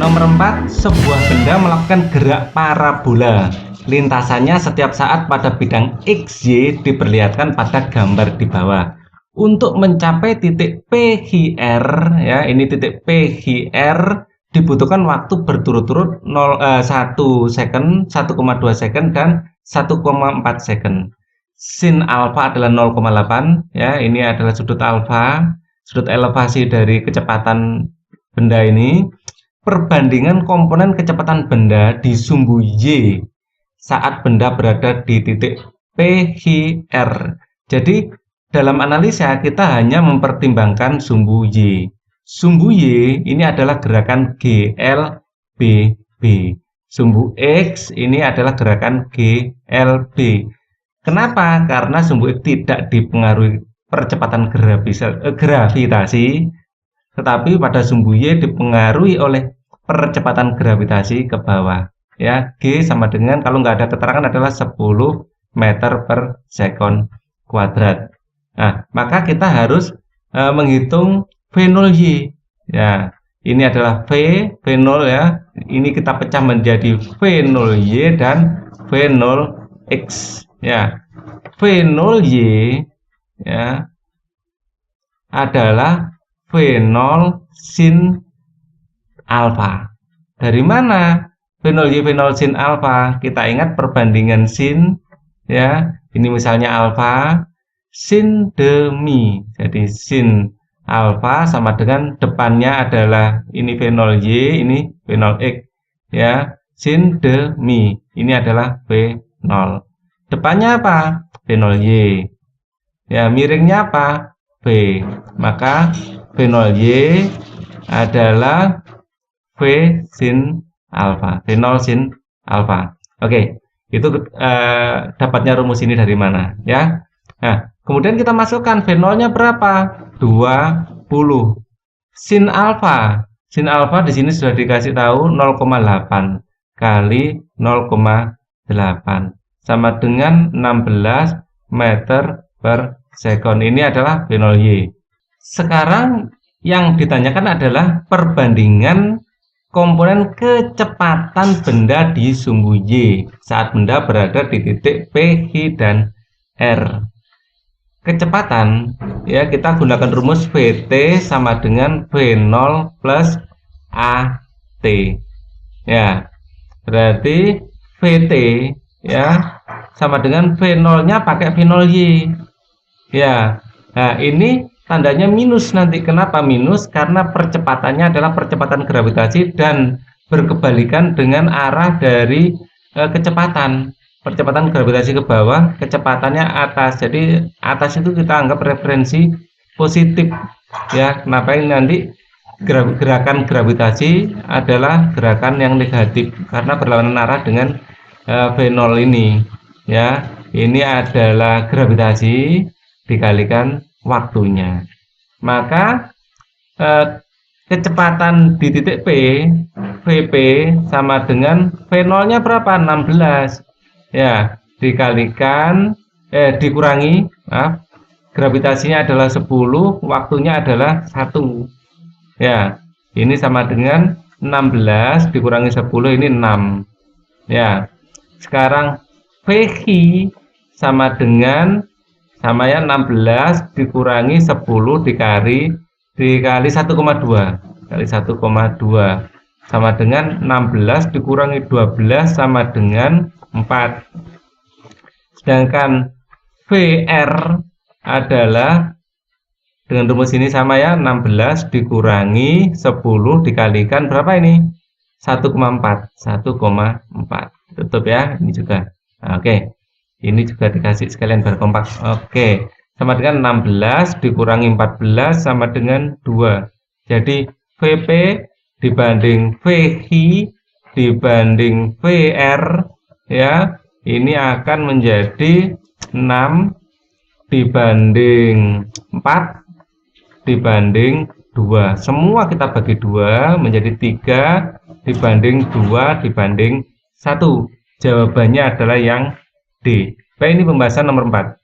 Nomor 4, sebuah benda melakukan gerak parabola. Lintasannya setiap saat pada bidang XY diperlihatkan pada gambar di bawah. Untuk mencapai titik PHR, ya, ini titik PHR dibutuhkan waktu berturut-turut 1 second, 1,2 second, dan 1,4 second. Sin alfa adalah 0,8, ya, ini adalah sudut alfa, sudut elevasi dari kecepatan benda ini. Perbandingan komponen kecepatan benda di sumbu Y saat benda berada di titik PHR. Jadi dalam analisa kita hanya mempertimbangkan sumbu Y. Sumbu Y ini adalah gerakan GLBB. Sumbu X ini adalah gerakan GLB. Kenapa? Karena sumbu X tidak dipengaruhi percepatan gravitasi, tetapi pada sumbu Y dipengaruhi oleh percepatan gravitasi ke bawah. Ya, G sama dengan, kalau nggak ada keterangan, adalah 10 meter per sekon kuadrat. Nah, maka kita harus menghitung V0Y. Ya, ini adalah V0 ya. Ini kita pecah menjadi V0Y dan V0X. Ya, V0Y ya adalah V0 sin alfa. Dari mana V0Y V0 sin alfa? Kita ingat perbandingan sin, ya. Ini misalnya alfa sin demi. Jadi sin alfa sama dengan depannya adalah ini V0Y, ini V0X, ya. Sin demi. Ini adalah V0. Depannya apa? V0Y. Ya, miringnya apa? V. Maka V0Y adalah V sin alfa. V0 sin alfa. Oke, itu dapatnya rumus ini dari mana, ya? Nah, kemudian kita masukkan V0-nya berapa? 20. Sin alfa. Sin alfa di sini sudah dikasih tahu 0,8 kali 0,8 sama dengan 16 meter per sekon. Ini adalah V0Y. Sekarang yang ditanyakan adalah perbandingan komponen kecepatan benda di sumbu Y saat benda berada di titik P, H, dan R. Kecepatan, ya, kita gunakan rumus Vt sama dengan V0 plus AT. Ya, berarti Vt ya sama dengan V0-nya pakai V0Y. Ya, nah ini tandanya minus nanti. Kenapa minus? Karena percepatannya adalah percepatan gravitasi dan berkebalikan dengan arah dari kecepatan. Percepatan gravitasi ke bawah, kecepatannya atas. Jadi atas itu kita anggap referensi positif. Ya, kenapa ini nanti gerakan gravitasi adalah gerakan yang negatif karena berlawanan arah dengan V0 ini. Ya, ini adalah gravitasi dikalikan waktunya. Maka kecepatan di titik P, Vp sama dengan V0-nya berapa? 16. Ya, dikalikan dikurangi, gravitasinya adalah 10, waktunya adalah 1. Ya, ini sama dengan 16 dikurangi 10, ini 6. Ya. Sekarang Vh sama dengan ya 16 dikurangi 10 dikali 1,2 kali 1,2 sama dengan 16 dikurangi 12 sama dengan 4. Sedangkan VR adalah dengan rumus ini sama ya, 16 dikurangi 10 dikalikan berapa ini? 1,4. Tutup ya, ini juga. Nah, oke. Ini juga dikasih sekalian berkompak. Oke, sama dengan 16 dikurangi 14 sama dengan 2. Jadi Vp dibanding Vh dibanding Vr, ya, ini akan menjadi 6 dibanding 4 dibanding 2. Semua kita bagi 2 menjadi 3 dibanding 2 dibanding 1. Jawabannya adalah yang D. Baik, ini pembahasan nomor 4.